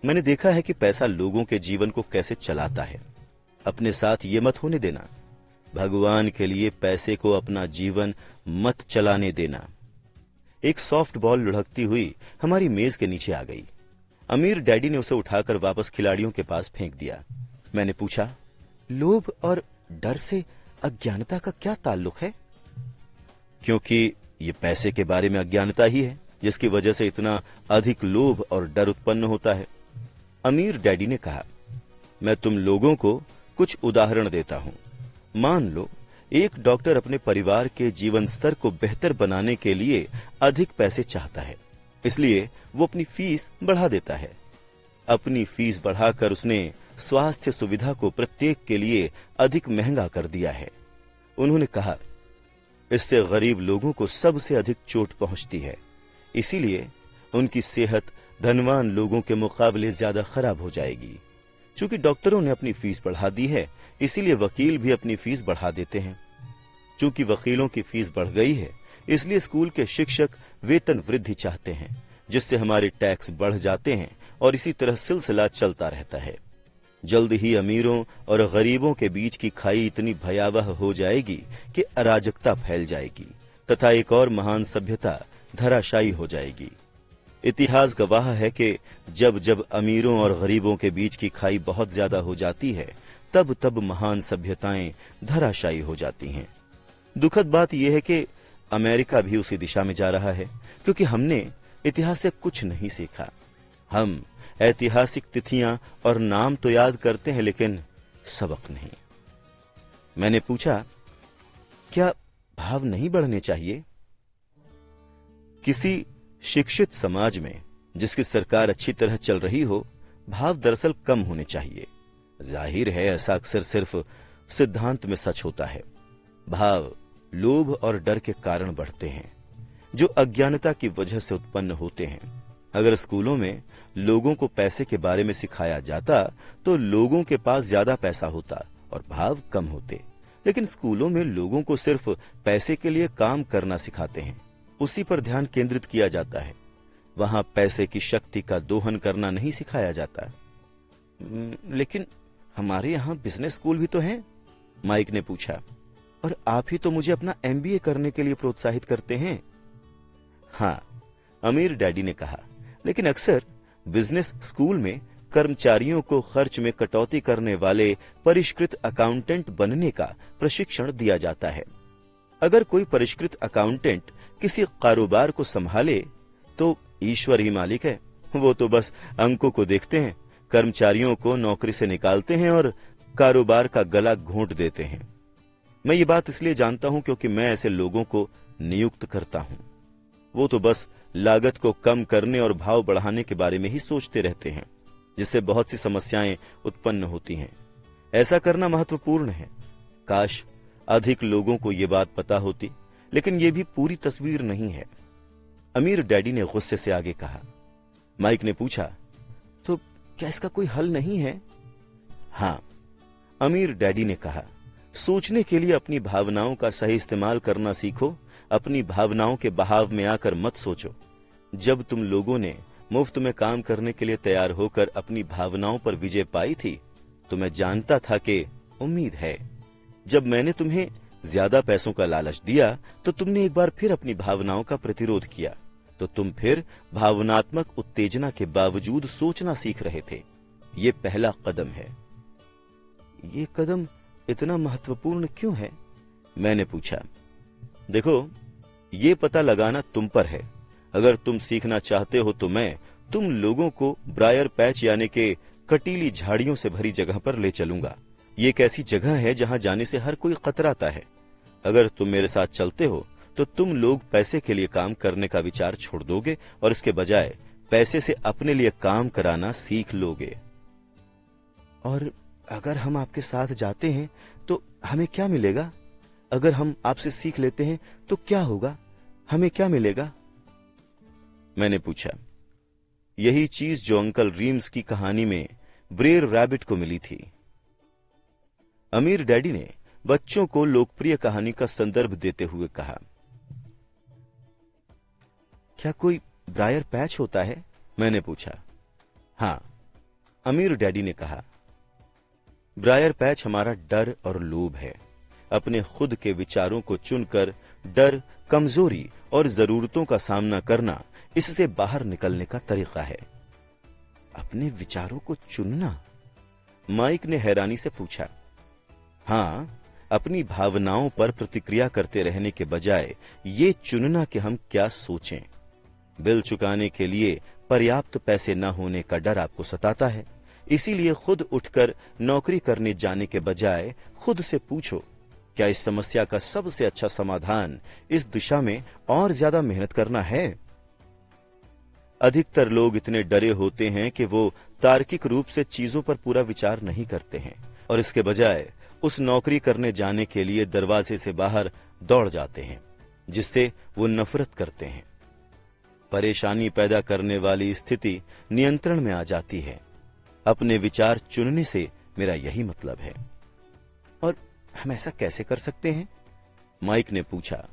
मैंने देखा है कि पैसा लोगों के जीवन को कैसे चलाता है। अपने साथ ये मत होने देना। भगवान के लिए पैसे को अपना जीवन मत चलाने देना। एक सॉफ्ट बॉल लुढ़कती हुई हमारी मेज के नीचे आ गई। अमीर डैडी ने उसे उठाकर वापस खिलाड़ियों के पास फेंक दिया। मैंने पूछा, लोभ और डर से अज्ञानता का क्या ताल्लुक है? क्योंकि ये पैसे के बारे में अज्ञानता ही है जिसकी वजह से इतना अधिक लोभ और डर उत्पन्न होता है। अमीर डैडी ने कहा, मैं तुम लोगों को कुछ उदाहरण देता हूं। मान लो एक डॉक्टर अपने परिवार के जीवन स्तर को बेहतर बनाने के लिए अधिक पैसे चाहता है, इसलिए वो अपनी फीस बढ़ा देता है। अपनी फीस बढ़ाकर उसने स्वास्थ्य सुविधा को प्रत्येक के लिए अधिक महंगा कर दिया है। उन्होंने कहा, इससे गरीब लोगों को सबसे अधिक चोट पहुंचती है, इसीलिए उनकी सेहत धनवान लोगों के मुकाबले ज्यादा खराब हो जाएगी। चूंकि डॉक्टरों ने अपनी फीस बढ़ा दी है, इसीलिए वकील भी अपनी फीस बढ़ा देते हैं। चूंकि वकीलों की फीस बढ़ गई है, इसलिए स्कूल के शिक्षक वेतन वृद्धि चाहते हैं, जिससे हमारे टैक्स बढ़ जाते हैं और इसी तरह सिलसिला चलता रहता है। जल्द ही अमीरों और गरीबों के बीच की खाई इतनी भयावह हो जाएगी कि अराजकता फैल जाएगी तथा एक और महान सभ्यता धराशायी हो जाएगी। इतिहास गवाह है कि जब जब अमीरों और गरीबों के बीच की खाई बहुत ज्यादा हो जाती है, तब तब महान सभ्यताएं धराशायी हो जाती हैं। दुखद बात यह है कि अमेरिका भी उसी दिशा में जा रहा है, क्योंकि हमने इतिहास से कुछ नहीं सीखा। हम ऐतिहासिक तिथियां और नाम तो याद करते हैं, लेकिन सबक नहीं। मैंने पूछा, क्या भाव नहीं बढ़ने चाहिए? किसी शिक्षित समाज में जिसकी सरकार अच्छी तरह चल रही हो, भाव दरअसल कम होने चाहिए। जाहिर है ऐसा अक्सर सिर्फ सिद्धांत में सच होता है। भाव लोभ और डर के कारण बढ़ते हैं, जो अज्ञानता की वजह से उत्पन्न होते हैं। अगर स्कूलों में लोगों को पैसे के बारे में सिखाया जाता तो लोगों के पास ज्यादा पैसा होता और भाव कम होते। लेकिन स्कूलों में लोगों को सिर्फ पैसे के लिए काम करना सिखाते हैं, उसी पर ध्यान केंद्रित किया जाता है। वहां पैसे की शक्ति का दोहन करना नहीं सिखाया जाता। लेकिन हमारे यहाँ बिजनेस स्कूल भी तो हैं, माइक ने पूछा। और आप ही तो मुझे अपना एमबीए करने के लिए प्रोत्साहित करते हैं। हाँ, अमीर डैडी ने कहा, लेकिन अक्सर बिजनेस स्कूल में कर्मचारियों को खर्च में कटौती करने वाले परिष्कृत अकाउंटेंट बनने का प्रशिक्षण दिया जाता है। अगर कोई परिष्कृत अकाउंटेंट किसी कारोबार को संभाले तो ईश्वर ही मालिक है। वो तो बस अंकों को देखते हैं, कर्मचारियों को नौकरी से निकालते हैं और कारोबार का गला घोंट देते हैं। मैं ये बात इसलिए जानता हूं क्योंकि मैं ऐसे लोगों को नियुक्त करता हूं। वो तो बस लागत को कम करने और भाव बढ़ाने के बारे में ही सोचते रहते हैं, जिससे बहुत सी समस्याएं उत्पन्न होती हैं। ऐसा करना महत्वपूर्ण है। काश अधिक लोगों को ये बात पता होती, लेकिन ये भी पूरी तस्वीर नहीं है। अमीर डैडी ने गुस्से से आगे कहा। माइक ने पूछा, तो क्या इसका कोई हल नहीं है? हाँ, अमीर डैडी ने कहा, सोचने के लिए अपनी भावनाओं का सही इस्तेमाल करना सीखो। अपनी भावनाओं के बहाव में आकर मत सोचो। जब तुम लोगों ने मुफ्त में काम करने के लिए तैयार होकर अपनी भावनाओं पर विजय पाई थी, तो मैं जानता था कि उम्मीद है। जब मैंने तुम्हें ज्यादा पैसों का लालच दिया तो तुमने एक बार फिर अपनी भावनाओं का प्रतिरोध किया, तो तुम फिर भावनात्मक उत्तेजना के बावजूद सोचना सीख रहे थे। ये पहला कदम है। ये कदम इतना महत्वपूर्ण क्यों है? मैंने पूछा। देखो, ये पता लगाना तुम पर है। अगर तुम सीखना चाहते हो तो मैं तुम लोगों को ब्रायर पैच यानी के कटीली झाड़ियों से भरी जगह पर ले चलूंगा। ये एक ऐसी जगह है जहां जाने से हर कोई कतराता है। अगर तुम मेरे साथ चलते हो तो तुम लोग पैसे के लिए काम करने का विचार छोड़ दोगे और इसके बजाय पैसे से अपने लिए काम कराना सीख लोगे। और अगर हम आपके साथ जाते हैं तो हमें क्या मिलेगा? अगर हम आपसे सीख लेते हैं तो क्या होगा? हमें क्या मिलेगा? मैंने पूछा। यही चीज जो अंकल रीम्स की कहानी में ब्रेयर रैबिट को मिली थी। अमीर डैडी ने बच्चों को लोकप्रिय कहानी का संदर्भ देते हुए कहा। क्या कोई ब्रायर पैच होता है? मैंने पूछा। हाँ, अमीर डैडी ने कहा, ब्रायर पैच हमारा डर और लोभ है। अपने खुद के विचारों को चुनकर डर, कमजोरी और जरूरतों का सामना करना इससे बाहर निकलने का तरीका है। अपने विचारों को चुनना? माइक ने हैरानी से पूछा। हां, अपनी भावनाओं पर प्रतिक्रिया करते रहने के बजाय ये चुनना कि हम क्या सोचें। बिल चुकाने के लिए पर्याप्त पैसे न होने का डर आपको सताता है, इसीलिए खुद उठकर नौकरी करने जाने के बजाय खुद से पूछो, क्या इस समस्या का सबसे अच्छा समाधान इस दिशा में और ज्यादा मेहनत करना है? अधिकतर लोग इतने डरे होते हैं कि वो तार्किक रूप से चीजों पर पूरा विचार नहीं करते हैं और इसके बजाय उस नौकरी करने जाने के लिए दरवाजे से बाहर दौड़ जाते हैं जिससे वो नफरत करते हैं। परेशानी पैदा करने वाली स्थिति नियंत्रण में आ जाती है। अपने विचार चुनने से मेरा यही मतलब है। और हम ऐसा कैसे कर सकते हैं? माइक ने पूछा।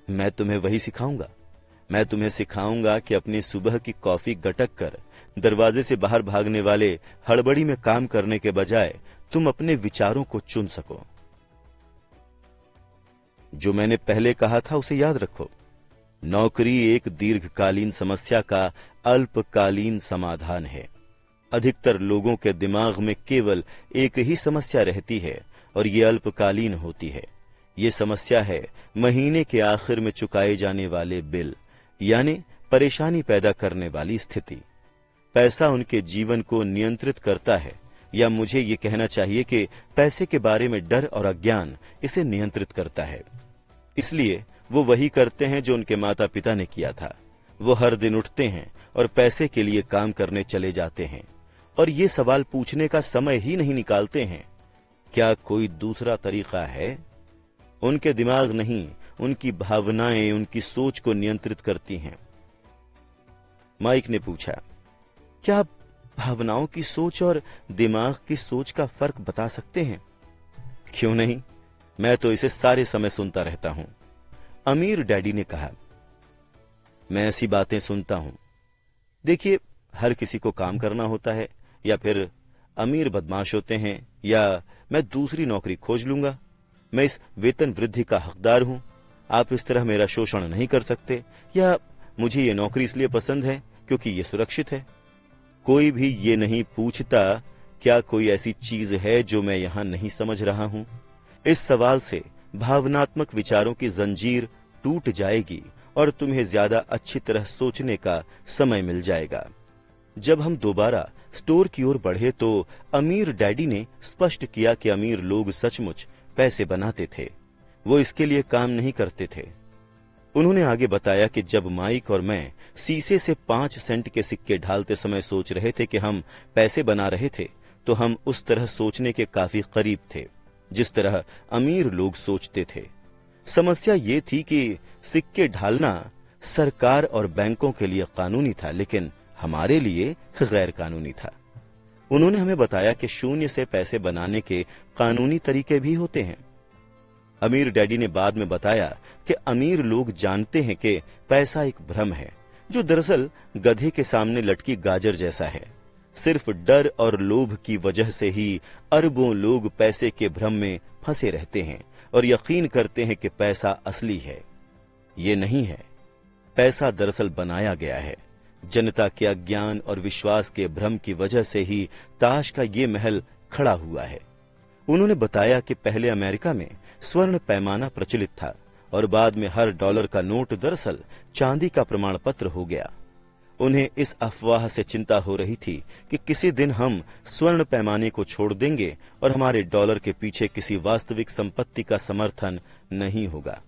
मैं तुम्हें वही सिखाऊंगा। मैं तुम्हें सिखाऊंगा कि अपनी सुबह की कॉफी गटक कर दरवाजे से बाहर भागने वाले हड़बड़ी में काम करने के बजाय तुम अपने विचारों को चुन सको। जो मैंने पहले कहा था उसे याद रखो। नौकरी एक दीर्घकालीन समस्या का अल्पकालीन समाधान है। अधिकतर लोगों के दिमाग में केवल एक ही समस्या रहती है और ये अल्पकालीन होती है। ये समस्या है महीने के आखिर में चुकाए जाने वाले बिल, यानी परेशानी पैदा करने वाली स्थिति। पैसा उनके जीवन को नियंत्रित करता है, या मुझे ये कहना चाहिए कि पैसे के बारे में डर और अज्ञान इसे नियंत्रित करता है। इसलिए वो वही करते हैं जो उनके माता पिता ने किया था। वो हर दिन उठते हैं और पैसे के लिए काम करने चले जाते हैं और ये सवाल पूछने का समय ही नहीं निकालते हैं, क्या कोई दूसरा तरीका है? उनके दिमाग नहीं, उनकी भावनाएं उनकी सोच को नियंत्रित करती हैं। माइक ने पूछा, क्या आप भावनाओं की सोच और दिमाग की सोच का फर्क बता सकते हैं? क्यों नहीं, मैं तो इसे सारे समय सुनता रहता हूं। अमीर डैडी ने कहा, मैं ऐसी बातें सुनता हूं। देखिए, हर किसी को काम करना होता है, या फिर अमीर बदमाश होते हैं, या मैं दूसरी नौकरी खोज लूंगा। मैं इस वेतन वृद्धि का हकदार हूं, आप इस तरह मेरा शोषण नहीं कर सकते, या मुझे ये नौकरी इसलिए पसंद है क्योंकि ये सुरक्षित है। कोई भी ये नहीं पूछता क्या कोई ऐसी चीज है जो मैं यहां नहीं समझ रहा हूं। इस सवाल से भावनात्मक विचारों की जंजीर टूट जाएगी और तुम्हें ज्यादा अच्छी तरह सोचने का समय मिल जाएगा। जब हम दोबारा स्टोर की ओर बढ़े तो अमीर डैडी ने स्पष्ट किया कि अमीर लोग सचमुच पैसे बनाते थे, वो इसके लिए काम नहीं करते थे। उन्होंने आगे बताया कि जब माइक और मैं शीशे से 5 सेंट के सिक्के ढालते समय सोच रहे थे कि हम पैसे बना रहे थे, तो हम उस तरह सोचने के काफी करीब थे जिस तरह अमीर लोग सोचते थे। समस्या ये थी कि सिक्के ढालना सरकार और बैंकों के लिए कानूनी था, लेकिन हमारे लिए गैर कानूनी था। उन्होंने हमें बताया कि शून्य से पैसे बनाने के कानूनी तरीके भी होते हैं। अमीर डैडी ने बाद में बताया कि अमीर लोग जानते हैं कि पैसा एक भ्रम है, जो दरअसल गधे के सामने लटकी गाजर जैसा है। सिर्फ डर और लोभ की वजह से ही अरबों लोग पैसे के भ्रम में फंसे रहते हैं और यकीन करते हैं कि पैसा असली है। ये नहीं है। पैसा दरअसल बनाया गया है। जनता के अज्ञान और विश्वास के भ्रम की वजह से ही ताश का ये महल खड़ा हुआ है। उन्होंने बताया कि पहले अमेरिका में स्वर्ण पैमाना प्रचलित था और बाद में हर डॉलर का नोट दरअसल चांदी का प्रमाण पत्र हो गया। उन्हें इस अफवाह से चिंता हो रही थी कि किसी दिन हम स्वर्ण पैमाने को छोड़ देंगे और हमारे डॉलर के पीछे किसी वास्तविक संपत्ति का समर्थन नहीं होगा।